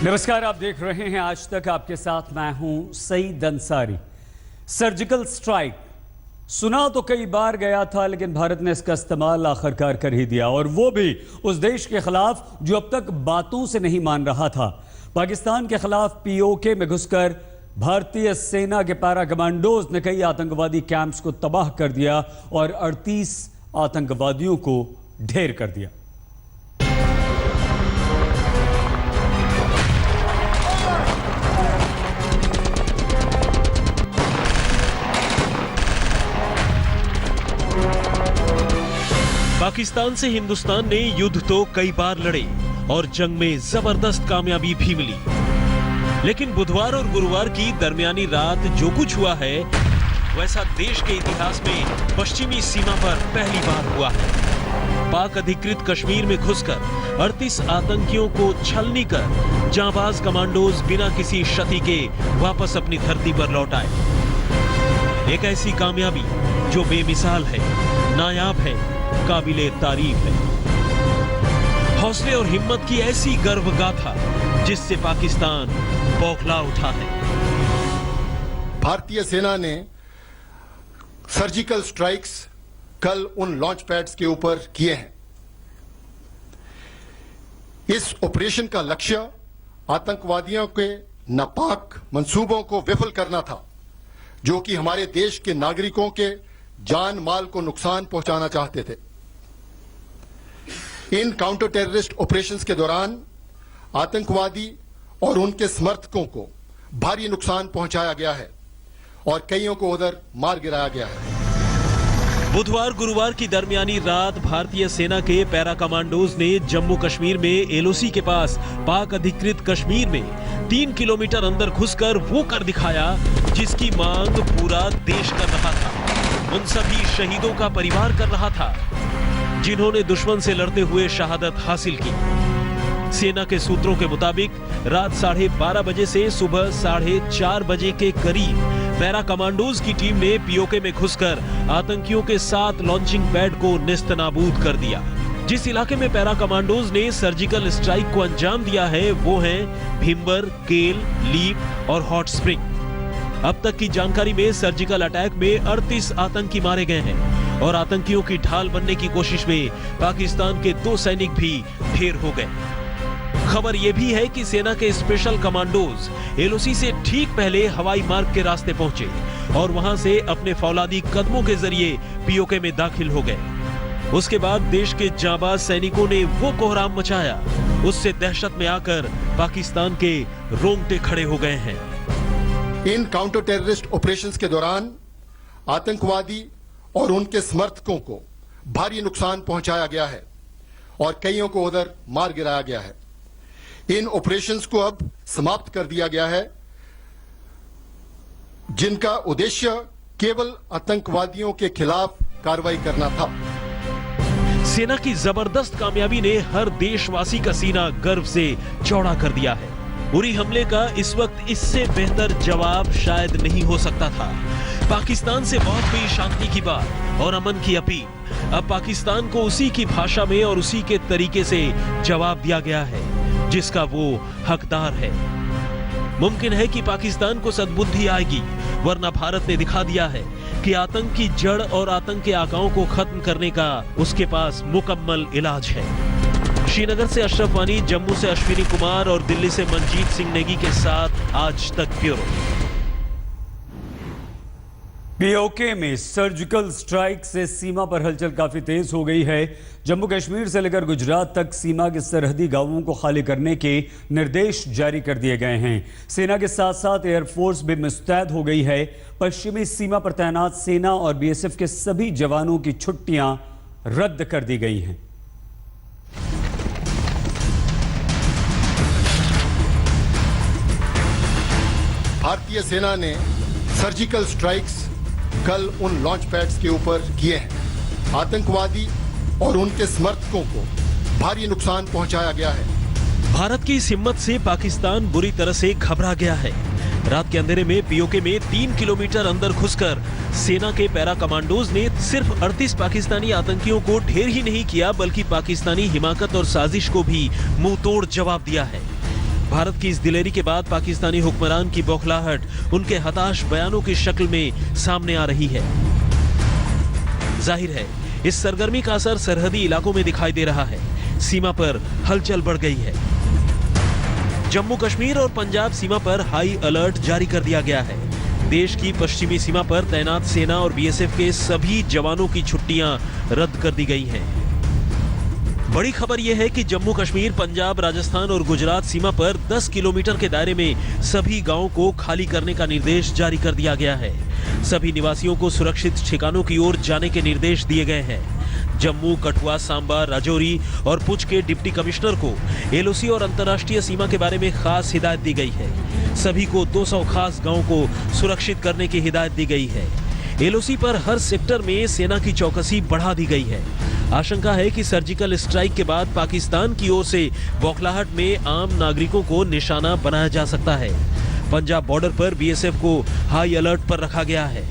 नमस्कार, आप देख रहे हैं आज तक। आपके साथ मैं हूं सईद अंसारी। सर्जिकल स्ट्राइक सुना तो कई बार गया था, लेकिन भारत ने इसका इस्तेमाल आखिरकार कर ही दिया, और वो भी उस देश के खिलाफ जो अब तक बातों से नहीं मान रहा था। पाकिस्तान के खिलाफ पीओके में घुसकर भारतीय सेना के पैरा कमांडोज ने कई आतंकवादी कैंप्स को तबाह कर दिया और 38 आतंकवादियों को ढेर कर दिया। पाकिस्तान से हिंदुस्तान ने युद्ध तो कई बार लड़े और जंग में जबरदस्त कामयाबी भी मिली, लेकिन बुधवार और गुरुवार की दरमियानी रात जो कुछ हुआ है वैसा देश के इतिहास में पश्चिमी सीमा पर पहली बार हुआ है। पाक अधिकृत कश्मीर में घुसकर 38 आतंकियों को छलनी कर जांबाज कमांडोज बिना किसी क्षति के वापस अपनी धरती पर लौट आए। एक ऐसी कामयाबी जो बेमिसाल है, नायाब है, काबिले तारीफ है। हौसले और हिम्मत की ऐसी गर्व गाथा जिससे पाकिस्तान बौखला उठा है। भारतीय सेना ने सर्जिकल स्ट्राइक्स कल उन लॉन्च पैड्स के ऊपर किए हैं। इस ऑपरेशन का लक्ष्य आतंकवादियों के नापाक मंसूबों को विफल करना था, जो कि हमारे देश के नागरिकों के जान माल को नुकसान पहुंचाना चाहते थे। इन काउंटर टेररिस्ट ऑपरेशंस के दौरान आतंकवादी और उनके समर्थकों को भारी नुकसान पहुंचाया गया है और कईयों को उधर मार गिराया गया है। बुधवार गुरुवार की दरमियानी रात भारतीय सेना के पैरा कमांडोज ने जम्मू कश्मीर में एलओसी के पास पाक अधिकृत कश्मीर में 3 किलोमीटर अंदर घुसकर वो कर दिखाया जिसकी मांग पूरा देश कर रहा था, उन सभी शहीदों का परिवार कर रहा था जिन्होंने दुश्मन से लड़ते हुए शहादत हासिल की। सेना के सूत्रों के मुताबिक रात 12:30 बजे से सुबह 4:30 बजे के करीब पैरा कमांडोज की टीम ने पीओके में घुसकर आतंकियों के 7 लॉन्चिंग पैड को नेस्तनाबूद कर दिया। जिस इलाके में पैरा कमांडोज ने सर्जिकल स्ट्राइक को अंजाम दिया है वो है भीमबर, केल, लीप और हॉट स्प्रिंग। अब तक की जानकारी में सर्जिकल अटैक में 38 आतंकी मारे गए हैं और आतंकियों की ढाल बनने की कोशिश में पाकिस्तान के 2 सैनिक भी ढेर हो गए। खबर यह भी है कि सेना के स्पेशल कमांडोज एलओसी से ठीक पहले हवाई मार्ग के रास्ते पहुंचे और वहां से अपने फौलादी कदमों के जरिए पीओके में दाखिल हो गए। उसके बाद देश के जांबाज सैनिकों ने वो कोहराम मचाया, उससे दहशत में आकर पाकिस्तान के रोंगटे खड़े हो गए हैं। इन काउंटर टेररिस्ट ऑपरेशंस के दौरान आतंकवादी और उनके समर्थकों को भारी नुकसान पहुंचाया गया है और कईयों को उधर मार गिराया गया है। इन ऑपरेशंस को अब समाप्त कर दिया गया है, जिनका उद्देश्य केवल आतंकवादियों के खिलाफ कार्रवाई करना था। सेना की जबरदस्त कामयाबी ने हर देशवासी का सीना गर्व से चौड़ा कर दिया है। उरी हमले का इस वक्त इससे बेहतर जवाब शायद नहीं हो सकता था। पाकिस्तान से बहुत हुई शांति की बात और अमन की अपील। अब पाकिस्तान को उसी की भाषा में और उसी के तरीके से जवाब दिया गया है जिसका वो हकदार है। मुमकिन है कि पाकिस्तान को सद्बुद्धि आएगी, वरना भारत ने दिखा दिया है कि आतंक की जड़ और आतंक के आकाओं को खत्म करने का उसके पास मुकम्मल इलाज है। श्रीनगर से अशरफ वानी, जम्मू से अश्विनी कुमार और दिल्ली से मनजीत सिंह नेगी के साथ आज तक ब्यूरो। पीओके में सर्जिकल स्ट्राइक से सीमा पर हलचल काफी तेज हो गई है। जम्मू कश्मीर से लेकर गुजरात तक सीमा के सरहदी गांवों को खाली करने के निर्देश जारी कर दिए गए हैं। सेना के साथ साथ एयरफोर्स भी मुस्तैद हो गई है। पश्चिमी सीमा पर तैनात सेना और बीएसएफ के सभी जवानों की छुट्टियां रद्द कर दी गई हैं। भारतीय सेना ने सर्जिकल स्ट्राइक्स कल उन लॉन्च पैड्स के ऊपर किए हैं। आतंकवादी और उनके समर्थकों को भारी नुकसान पहुंचाया गया है। भारत की इस हिम्मत से पाकिस्तान बुरी तरह से घबरा गया है। रात के अंधेरे में पीओके में 3 किलोमीटर अंदर घुसकर सेना के पैरा कमांडोज ने सिर्फ 38 पाकिस्तानी आतंकियों को ढेर ही नहीं किया, बल्कि पाकिस्तानी हिमाकत और साजिश को भी मुंह तोड़ जवाब दिया है। भारत की इस दिलेरी के बाद पाकिस्तानी हुक्मरान की बौखलाहट उनके हताश बयानों की शक्ल में सामने आ रही है। जाहिर है इस सरगर्मी का असर सरहदी इलाकों में दिखाई दे रहा है। सीमा पर हलचल बढ़ गई है। जम्मू कश्मीर और पंजाब सीमा पर हाई अलर्ट जारी कर दिया गया है। देश की पश्चिमी सीमा पर तैनात सेना और बीएसएफ के सभी जवानों की छुट्टियां रद्द कर दी गई हैं। बड़ी खबर यह है कि जम्मू कश्मीर, पंजाब, राजस्थान और गुजरात सीमा पर 10 किलोमीटर के दायरे में सभी गांवों को खाली करने का निर्देश जारी कर दिया गया है। सभी निवासियों को सुरक्षित ठिकानों की ओर जाने के निर्देश दिए गए हैं। जम्मू, कठुआ, सांबा, राजौरी और पुंछ के डिप्टी कमिश्नर को एलओसी और अंतर्राष्ट्रीय सीमा के बारे में खास हिदायत दी गई है। सभी को 200 खास गांवों को सुरक्षित करने की हिदायत दी गई है। एलओसी पर हर सेक्टर में सेना की चौकसी बढ़ा दी गई है। आशंका है कि सर्जिकल स्ट्राइक के बाद पाकिस्तान की ओर से बौखलाहट में आम नागरिकों को निशाना बनाया जा सकता है। पंजाब बॉर्डर पर बीएसएफ को हाई अलर्ट पर रखा गया है।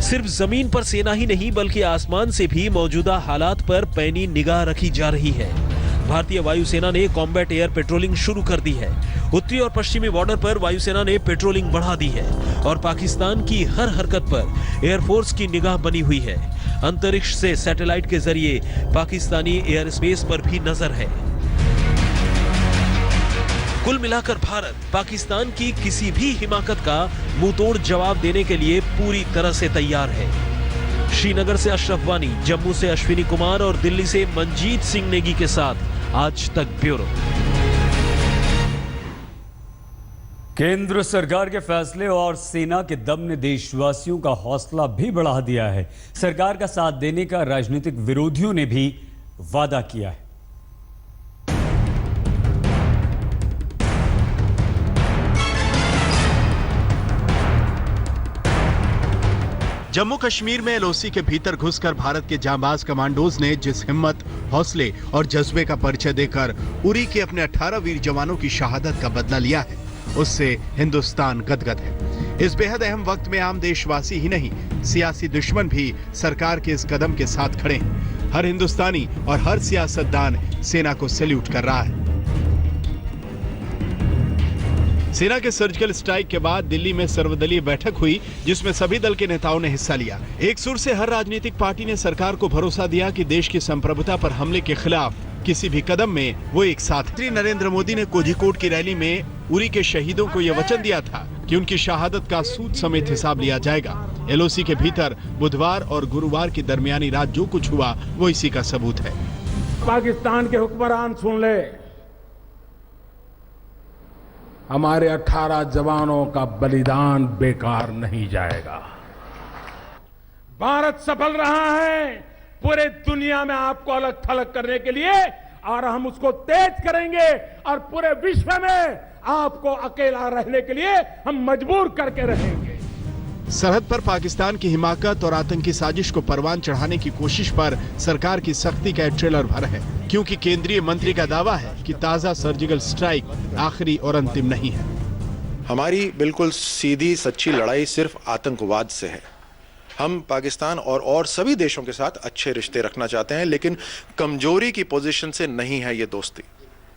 सिर्फ जमीन पर सेना ही नहीं बल्कि आसमान से भी मौजूदा हालात पर पैनी निगाह रखी जा रही है। भारतीय वायुसेना ने कॉम्बैट एयर पेट्रोलिंग शुरू कर दी है। उत्तरी और पश्चिमी बॉर्डर पर वायुसेना ने पेट्रोलिंग बढ़ा दी है और पाकिस्तान की हर हरकत पर एयरफोर्स की निगाह बनी हुई है। अंतरिक्ष से सैटेलाइट के जरिए पाकिस्तानी एयर स्पेस पर भी नजर है। कुल मिलाकर भारत पाकिस्तान की किसी भी हिमाकत का मुंहतोड़ जवाब देने के लिए पूरी तरह से तैयार है। श्रीनगर से अशरफ वानी, जम्मू से अश्विनी कुमार और दिल्ली से मंजीत सिंह नेगी के साथ आज तक ब्यूरो। केंद्र सरकार के फैसले और सेना के दम ने देशवासियों का हौसला भी बढ़ा दिया है। सरकार का साथ देने का राजनीतिक विरोधियों ने भी वादा किया है। जम्मू कश्मीर में एलओसी के भीतर घुसकर भारत के जांबाज कमांडोज ने जिस हिम्मत, हौसले और जज्बे का परिचय देकर उरी के अपने 18 वीर जवानों की शहादत का बदला लिया है, उससे हिंदुस्तान गदगद है। इस बेहद अहम वक्त में आम देशवासी ही नहीं, सियासी दुश्मन भी सरकार के इस कदम के साथ खड़े हैं। हर हिंदुस्तानी और हर सियासतदान सेना को सैल्यूट कर रहा है। सेना के सर्जिकल स्ट्राइक के बाद दिल्ली में सर्वदलीय बैठक हुई, जिसमें सभी दल के नेताओं ने हिस्सा लिया। एक सुर से हर राजनीतिक पार्टी ने सरकार को भरोसा दिया कि देश की संप्रभुता पर हमले के खिलाफ किसी भी कदम में वो एक साथ। श्री नरेंद्र मोदी ने कोझिकोड की रैली में उरी के शहीदों को यह वचन दिया था कि उनकी शहादत का सूद समेत हिसाब लिया जाएगा। एलओसी के भीतर बुधवार और गुरुवार की दरमियानी रात जो कुछ हुआ वो इसी का सबूत है। पाकिस्तान के हुक्मरान सुन ले, हमारे 18 जवानों का बलिदान बेकार नहीं जाएगा। भारत सफल रहा है पूरे दुनिया में आपको अलग थलग करने के लिए, और हम उसको तेज करेंगे और पूरे विश्व में आपको अकेला रहने के लिए हम मजबूर करके रहेंगे। सरहद पर पाकिस्तान की हिमाकत और आतंकी साजिश को परवान चढ़ाने की कोशिश पर सरकार की सख्ती का ट्रेलर भर है, क्योंकि केंद्रीय मंत्री का दावा है कि ताजा सर्जिकल स्ट्राइक आखिरी और अंतिम नहीं है। हमारी बिल्कुल सीधी सच्ची लड़ाई सिर्फ आतंकवाद से है। हम पाकिस्तान और सभी देशों के साथ अच्छे रिश्ते रखना चाहते हैं, लेकिन कमजोरी की पोजीशन से नहीं है ये दोस्ती,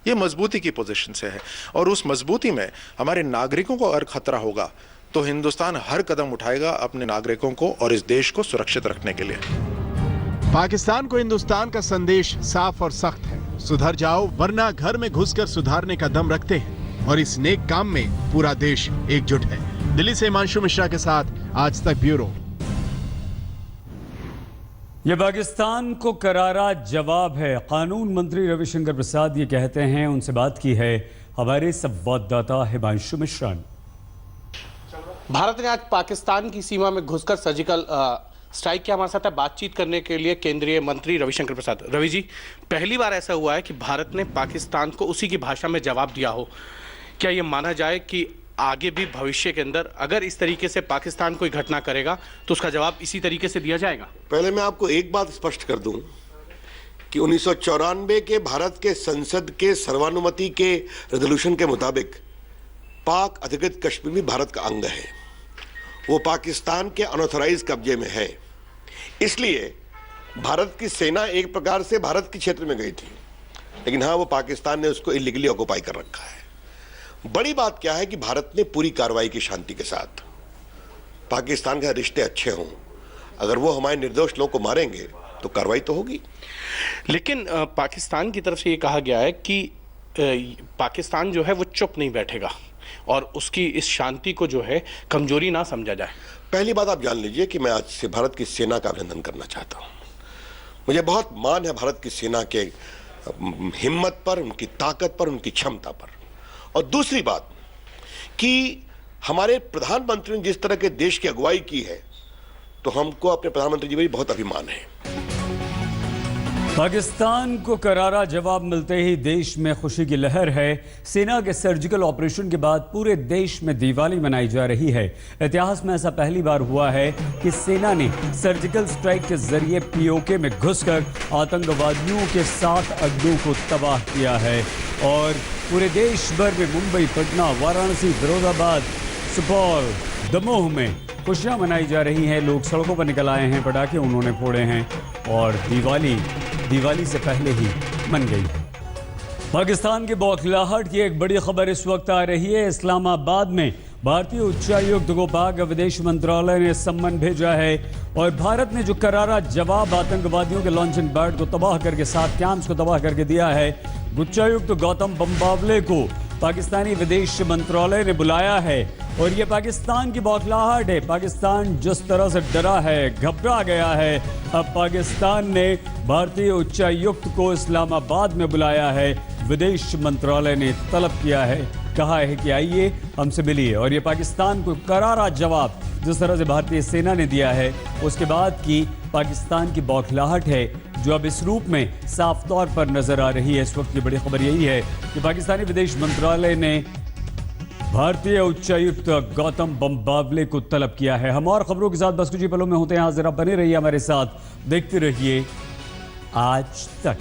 ये मजबूती की पोजीशन से है। और उस मजबूती में हमारे नागरिकों को अगर खतरा होगा तो हिंदुस्तान हर कदम उठाएगा अपने नागरिकों को और इस देश को सुरक्षित रखने के लिए। पाकिस्तान को हिंदुस्तान का संदेश साफ और सख्त है, सुधर जाओ वरना घर में घुसकर सुधारने का दम रखते हैं, और इस नेक काम में पूरा देश एकजुट है। दिल्ली से हिमांशु मिश्रा के साथ आज तक ब्यूरो। यह पाकिस्तान को करारा जवाब है, कानून मंत्री रविशंकर प्रसाद ये कहते हैं। उनसे बात की है हमारे संवाददाता हिमांशु मिश्रा ने। भारत ने आज पाकिस्तान की सीमा में घुसकर सर्जिकल स्ट्राइक किया। हमारे साथ बातचीत करने के लिए केंद्रीय मंत्री रविशंकर प्रसाद। रवि जी, पहली बार ऐसा हुआ है कि भारत ने पाकिस्तान को उसी की भाषा में जवाब दिया हो। क्या ये माना जाए कि आगे भी भविष्य के अंदर अगर इस तरीके से पाकिस्तान कोई घटना करेगा तो उसका जवाब इसी तरीके से दिया जाएगा? पहले मैं आपको एक बात स्पष्ट कर दूं कि 1994 के भारत के संसद के सर्वानुमति के रेजोल्यूशन के मुताबिक पाक अधिकृत कश्मीर भी भारत का अंग है। वो पाकिस्तान के अनऑथराइज कब्जे में है, इसलिए भारत की सेना एक प्रकार से भारत के क्षेत्र में गई थी, लेकिन हाँ, वो पाकिस्तान ने उसको इलीगली ऑक्युपाई कर रखा है। बड़ी बात क्या है कि भारत ने पूरी कार्रवाई की शांति के साथ, पाकिस्तान के रिश्ते अच्छे हों, अगर वो हमारे निर्दोष लोगों को मारेंगे तो कार्रवाई तो होगी। लेकिन पाकिस्तान की तरफ से ये कहा गया है कि पाकिस्तान जो है वो चुप नहीं बैठेगा और उसकी इस शांति को जो है कमजोरी ना समझा जाए। पहली बात आप जान लीजिए कि मैं आज से भारत की सेना का अभिनंदन करना चाहता हूं। मुझे बहुत मान है भारत की सेना के हिम्मत पर, उनकी ताकत पर, उनकी क्षमता पर। और दूसरी बात कि हमारे प्रधानमंत्री ने जिस तरह के देश की अगुवाई की है, तो हमको अपने प्रधानमंत्री जी पर बहुत अभिमान है। पाकिस्तान को करारा जवाब मिलते ही देश में खुशी की लहर है। सेना के सर्जिकल ऑपरेशन के बाद पूरे देश में दिवाली मनाई जा रही है। इतिहास में ऐसा पहली बार हुआ है कि सेना ने सर्जिकल स्ट्राइक के जरिए पीओके में घुसकर आतंकवादियों के 7 अड्डों को तबाह किया है और पूरे देश भर में मुंबई, पटना, वाराणसी, फिरोजाबाद, सुपौल, दमोह में खुशियां मनाई जा रही हैं। लोग सड़कों पर निकल आए हैं, पटाखे उन्होंने फोड़े हैं और दिवाली से पहले ही मन गई है। पाकिस्तान की बौखलाहट की एक बड़ी खबर इस वक्त आ रही है। इस्लामाबाद में भारतीय उच्चायुक्त को पाक विदेश मंत्रालय ने सम्मन भेजा है और भारत ने जो करारा जवाब आतंकवादियों के लॉन्चिंग पैड को तबाह करके 7 कैंप्स को तबाह करके दिया है, उच्चायुक्त गौतम बम्बावले को पाकिस्तानी विदेश मंत्रालय ने बुलाया है और ये पाकिस्तान की बौखलाहट है। पाकिस्तान जिस तरह से डरा है, घबरा गया है, अब पाकिस्तान ने भारतीय उच्चायुक्त को इस्लामाबाद में बुलाया है। विदेश मंत्रालय ने तलब किया है, कहा है कि आइए हमसे मिलिए। और ये पाकिस्तान को करारा जवाब जिस तरह से भारतीय सेना ने दिया है, उसके बाद की पाकिस्तान की बौखलाहट है जो अब इस रूप में साफ तौर पर नजर आ रही है। इस वक्त की बड़ी खबर यही है कि पाकिस्तानी विदेश मंत्रालय ने भारतीय उच्चायुक्त गौतम बम्बावले को तलब किया है। हम और खबरों के साथ बस कुछ ही पलों में होते हैं हाजिर। आप बने रहिए हमारे साथ, देखते रहिए आज तक।